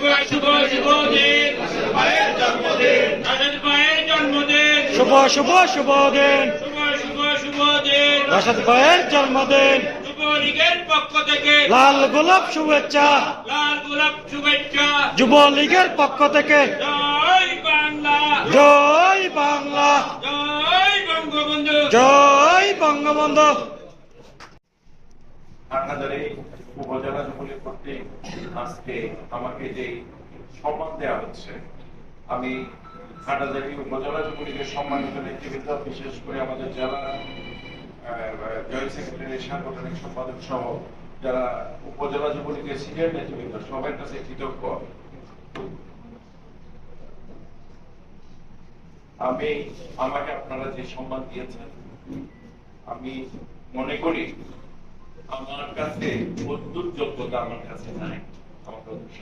শুভ শুভ দিন, রাশেদ ভাইয়ের জন্মদিন, শুভ শুভ শুভ দিন, শুভ শুভ শুভ দিন। রাশেদ ভাইয়ের জন্মদিন। যুবলীগের পক্ষ থেকে লাল গোলাপ শুভেচ্ছা, লাল গোলাপ শুভেচ্ছা। যুবলীগের পক্ষ থেকে। জয় বাংলা, জয় বাংলা, জয় বঙ্গবন্ধু। জয় বঙ্গবন্ধু। হাটহাজারী উপজেলা যুবলীগ কর্তৃক আজকে আমাকে যে সম্মান দেওয়া হচ্ছে, আমি হাটহাজারী উপজেলা যুবলীগের সম্মানিত নেতৃবৃন্দ, বিশেষ করে আমাদের জেলা জয়েন্ট সেক্রেটারি, সাংগঠনিক সম্পাদক সহ যারা উপজেলা যুবলীগের সিনিয়র নেতৃবৃন্দ, সবার কাছে কৃতজ্ঞ। আমাকে আপনারা যে সম্মান দিয়েছেন, আমি মনে করি আমার কাছে অদ্ভুত যোগ্যতা আমার কাছে নাই। আমাকে